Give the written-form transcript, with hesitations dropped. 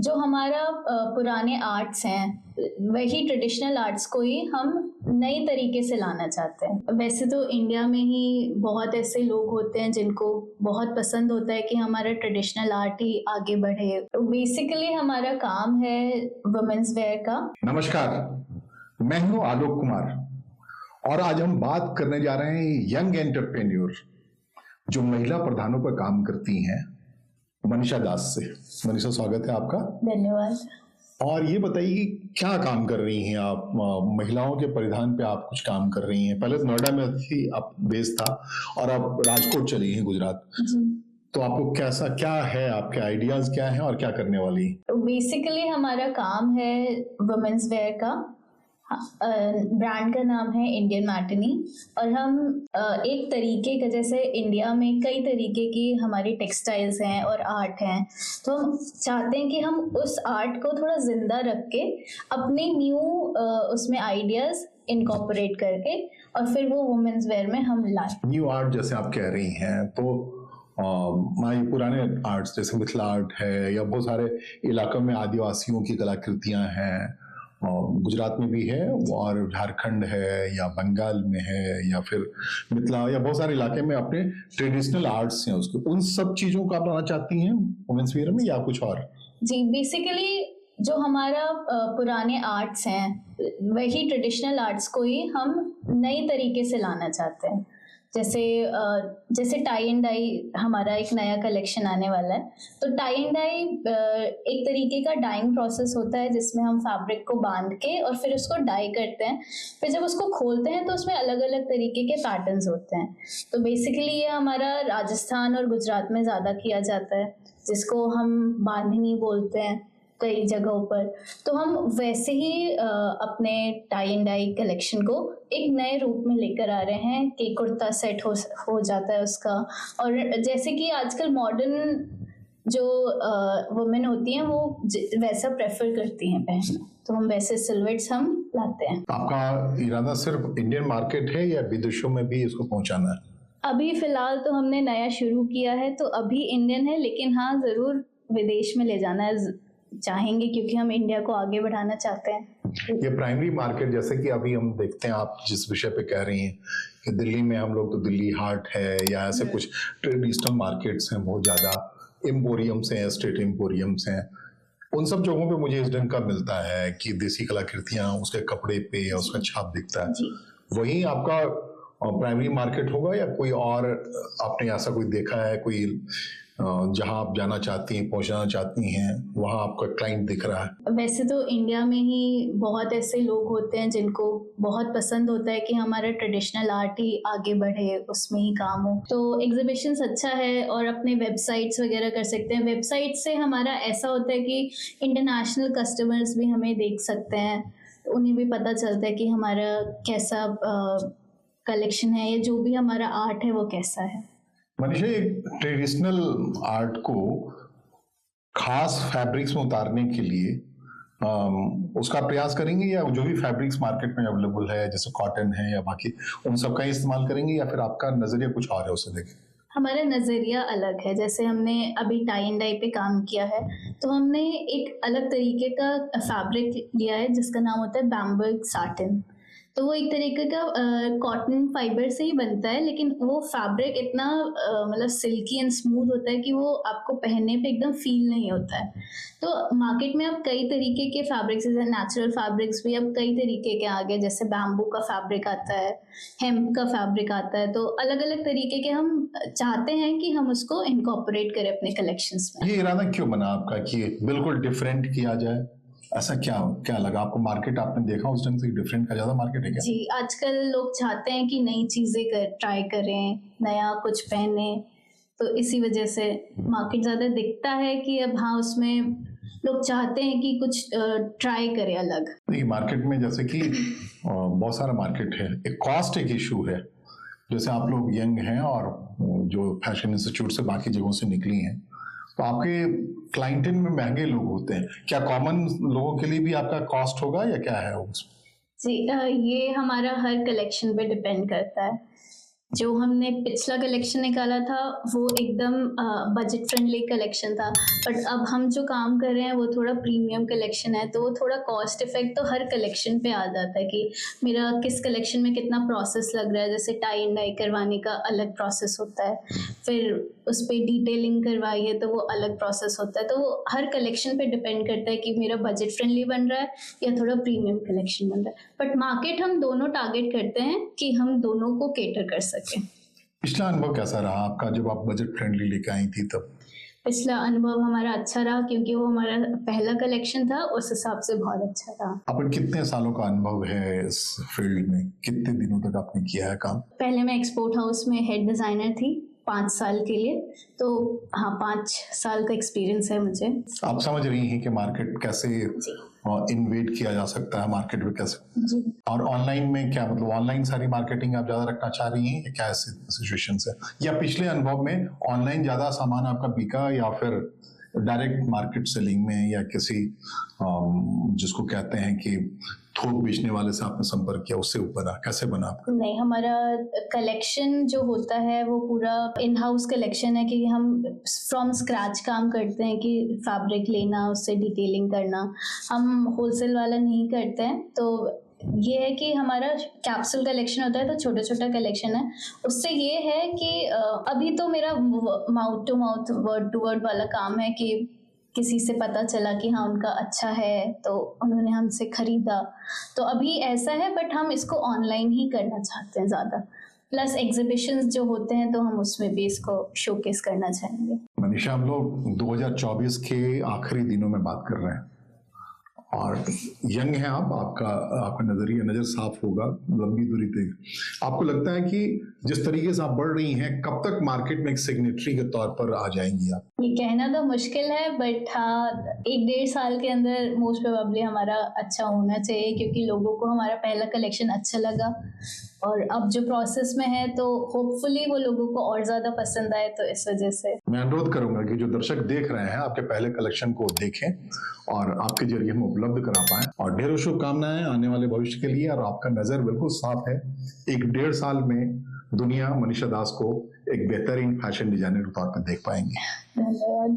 जो हमारा पुराने आर्ट्स हैं वही ट्रेडिशनल आर्ट्स को ही हम नई तरीके से लाना चाहते हैं। वैसे तो इंडिया में ही बहुत ऐसे लोग होते हैं जिनको बहुत पसंद होता है कि हमारा ट्रेडिशनल आर्ट ही आगे बढ़े। तो बेसिकली हमारा काम है वुमेन्स वेयर का। नमस्कार, मैं हूं आलोक कुमार और आज हम बात करने जा रहे हैं यंग एंटरप्रेन्योर जो महिला प्रधानों पर काम करती हैं, मनीषा दास से। मनीषा, स्वागत है आपका। धन्यवाद। और ये बताइए क्या काम कर रही हैं आप? महिलाओं के परिधान पे आप कुछ काम कर रही हैं। पहले नोएडा में थी, आप बेस था, और अब राजकोट चली हैं, गुजरात। तो आपको कैसा क्या है, आपके आइडियाज क्या हैं और क्या करने वाली? बेसिकली हमारा काम है वुमेन्स वेयर का। ब्रांड का नाम है इंडियन मैटनी। और हम एक तरीके का, जैसे इंडिया में कई तरीके की हमारी टेक्सटाइल्स हैं और आर्ट हैं, तो हम चाहते हैं कि हम उस आर्ट को थोड़ा जिंदा रख के अपने न्यू उसमें आइडियाज इनकॉर्पोरेट करके और फिर वो वुमेन्स वेयर में हम लाएं। न्यू आर्ट जैसे आप कह रही हैं, तो पुराने आर्ट्स जैसे मिथिला आर्ट है या बहुत सारे इलाकों में आदिवासियों की कलाकृतियां हैं, गुजरात में भी है और झारखंड है या बंगाल में है या फिर मिथिला या बहुत सारे इलाके में अपने ट्रेडिशनल आर्ट्स हैं, उसको उन सब चीजों को आप लाना चाहती हैं वुमेन्स वेयर में या कुछ और? जी, बेसिकली जो हमारा पुराने आर्ट्स हैं वही ट्रेडिशनल आर्ट्स को ही हम नई तरीके से लाना चाहते हैं। जैसे टाई एंड डाई हमारा एक नया कलेक्शन आने वाला है। तो टाई एंड डाई एक तरीके का डाइंग प्रोसेस होता है जिसमें हम फैब्रिक को बांध के और फिर उसको डाई करते हैं। फिर जब उसको खोलते हैं तो उसमें अलग अलग तरीके के पैटर्न्स होते हैं। तो बेसिकली ये हमारा राजस्थान और गुजरात में ज़्यादा किया जाता है, जिसको हम बांधनी बोलते हैं कई जगहों पर। तो हम वैसे ही अपने टाई एंड डाई कलेक्शन को एक नए रूप में लेकर आ रहे हैं कि कुर्ता सेट हो जाता है उसका। और जैसे कि आजकल मॉडर्न जो वुमेन होती हैं वो वैसा प्रेफर करती हैं पहनना, तो हम वैसे सिलवेट्स हम लाते हैं। आपका इरादा सिर्फ इंडियन मार्केट है या विदेशों में भी इसको पहुंचाना है? अभी फिलहाल तो हमने नया शुरू किया है, तो अभी इंडियन है, लेकिन हाँ जरूर विदेश में ले जाना चाहेंगे क्योंकि हम इंडिया को आगे बढ़ाना चाहते हैं। ये प्राइमरी मार्केट, जैसे कि अभी हम देखते हैं, आप जिस विषय पे कह रही हैं कि दिल्ली में हम लोग तो दिल्ली हाट है या ऐसे कुछ ट्रेडिशनल मार्केट्स हैं, बहुत ज़्यादा एम्पोरियम्स हैं, स्ट्रीट एम्पोरियम्स हैं, उन सब जगहों पे मुझे इस ढंग का मिलता है कि देसी कलाकृतियाँ उसके कपड़े पे या उसका छाप दिखता है। वही आपका प्राइमरी मार्केट होगा या कोई और आपने ऐसा कोई देखा है, कोई जहां आप जाना चाहती हैं, पहुंचना चाहती हैं, वहां आपका क्लाइंट दिख रहा है? वैसे तो इंडिया में ही बहुत ऐसे लोग होते हैं जिनको बहुत पसंद होता है कि हमारा ट्रेडिशनल आर्ट ही आगे बढ़े, उसमें ही काम हो। तो एग्जीबिशंस अच्छा है और अपने वेबसाइट्स वगैरह कर सकते हैं। वेबसाइट से हमारा ऐसा होता है कि इंटरनेशनल कस्टमर्स भी हमें देख सकते हैं, तो उन्हें भी पता चलता है कि हमारा कैसा कलेक्शन है या जो भी हमारा आर्ट है वो कैसा है। मनीषा, एक ट्रेडिशनल आर्ट को खास फैब्रिक्स में उतारने के लिए उसका प्रयास करेंगे या जो भी फैब्रिक्स मार्केट में अवेलेबल है जैसे कॉटन है या बाकी उन सब का इस्तेमाल करेंगे या फिर आपका नजरिया कुछ और है उसे देखें? हमारा नज़रिया अलग है। जैसे हमने अभी टाई एंड डाई पे काम किया है, तो हमने एक अलग तरीके का फैब्रिक लिया है जिसका नाम होता है बैम्बू साटिन। तो वो एक तरीके का कॉटन फाइबर से ही बनता है, लेकिन वो फैब्रिक इतना मतलब सिल्की एंड स्मूथ होता है कि वो आपको पहनने पे एकदम फील नहीं होता है। तो मार्केट में अब कई तरीके के फैब्रिक्स, जैसे नेचुरल फैब्रिक्स भी अब कई तरीके के आ गए, जैसे बैम्बू का फैब्रिक आता है, हेम्प का फैब्रिक आता है। तो अलग अलग तरीके के हम चाहते हैं कि हम उसको इनकॉर्पोरेट करें अपने कलेक्शंस में। ये इरादा क्यों बना आपका कि बिल्कुल डिफरेंट किया जाए? ऐसा क्या लगा आपको? मार्केट आपने देखा उस ढंग से डिफरेंट का ज्यादा मार्केट है क्या? जी, आजकल लोग चाहते हैं कि नई चीजें ट्राई करें, नया कुछ पहने, तो इसी वजह से मार्केट ज्यादा दिखता है कि अब हाँ उसमें लोग चाहते हैं कि कुछ ट्राई करें अलग। देखिए, मार्केट में जैसे कि बहुत सारा मार्केट है, एक कॉस्ट एक इशू है। जैसे आप लोग यंग हैं और जो फैशन इंस्टीट्यूट से बाकी जगहों से निकली हैं, तो आपके क्लाइंटेल में महंगे लोग होते हैं। क्या कॉमन लोगों के लिए भी आपका कॉस्ट होगा या क्या है उसमें? जी, ये हमारा हर कलेक्शन पे डिपेंड करता है। जो हमने पिछला कलेक्शन निकाला था वो एकदम बजट फ्रेंडली कलेक्शन था, बट अब हम जो काम कर रहे हैं वो थोड़ा प्रीमियम कलेक्शन है, तो वो थोड़ा कॉस्ट इफेक्ट तो हर कलेक्शन पे आ जाता है कि मेरा किस कलेक्शन में कितना प्रोसेस लग रहा है। जैसे टाई एंड डाई करवाने का अलग प्रोसेस होता है, फिर उस पर डिटेलिंग करवाई है तो वो अलग प्रोसेस होता है, तो वो हर कलेक्शन पे डिपेंड करता है कि मेरा बजट फ्रेंडली बन रहा है या थोड़ा प्रीमियम कलेक्शन बन रहा है। बट मार्केट हम दोनों टारगेट करते हैं कि हम दोनों को केटर कर सकें। पिछला अनुभव कैसा रहा आपका जब आप बजट फ्रेंडली लेके आई थी तब? पिछला अनुभव हमारा अच्छा रहा क्योंकि वो हमारा पहला कलेक्शन था, उस हिसाब से बहुत अच्छा रहा। अपन कितने सालों का अनुभव है इस फील्ड में, कितने दिनों तक आपने किया है काम? पहले मैं एक्सपोर्ट हाउस में हेड डिज़ाइनर थी 5 साल के लिए, तो हाँ 5 साल का एक्सपीरियंस है मुझे। आप समझ रही हैं कि मार्केट कैसे इन्वेट किया जा सकता है, मार्केट में कैसे जी। और ऑनलाइन में क्या मतलब ऑनलाइन सारी मार्केटिंग आप ज्यादा रखना चाह रही हैं, क्या ऐसे सिचुएशन है? या पिछले अनुभव में ऑनलाइन ज्यादा सामान आपका बिका या फिर डायरेक्ट मार्केट सेलिंग में या किसी जिसको कहते हैं कि थोक बेचने वाले से आपने संपर्क किया, उससे ऊपर कैसे बना आपका? नहीं, हमारा कलेक्शन जो होता है वो पूरा इन हाउस कलेक्शन है कि हम फ्रॉम स्क्रैच काम करते हैं कि फैब्रिक लेना, उससे डिटेलिंग करना, हम होलसेल वाला नहीं करते हैं। तो ये है कि हमारा कैप्सूल कलेक्शन होता है, तो छोटा छोटा कलेक्शन है। उससे ये है कि अभी तो मेरा mouth to mouth, word to word वाला काम है कि किसी से पता चला कि हाँ उनका अच्छा है तो उन्होंने हमसे खरीदा, तो अभी ऐसा है। बट हम इसको ऑनलाइन ही करना चाहते हैं ज़्यादा, प्लस एग्जीबिशंस जो होते हैं तो हम उसमें भी इसको शोकेस करना चाहेंगे। मनीषा, हम लोग 2024 के आखिरी दिनों में बात कर रहे हैं और यंग है आप, आपका नजर साफ होगा, लंबी दूरी तक आपको लगता है कि जिस तरीके से आप बढ़ रही हैं, कब तक मार्केट में एक सिग्नेटरी के तौर पर आ जाएंगी आप? ये कहना तो मुश्किल है, बट हाँ 1-1.5 साल के अंदर मोस्ट प्रोबेबली हमारा अच्छा होना चाहिए, क्योंकि लोगों को हमारा पहला कलेक्शन अच्छा लगा और अब जो प्रोसेस में है तो होपफुली वो लोगों को और ज्यादा पसंद आए। तो इस वजह से मैं अनुरोध करूंगा कि जो दर्शक देख रहे हैं आपके पहले कलेक्शन को देखें और आपके जरिए हम उपलब्ध करा पाए, और ढेरों शुभकामनाएं आने वाले भविष्य के लिए। और आपका नजर बिल्कुल साफ है, 1-1.5 साल में दुनिया मनीषा दास को एक बेहतरीन फैशन डिजाइनर के तौर पर देख पाएंगे। धन्यवाद।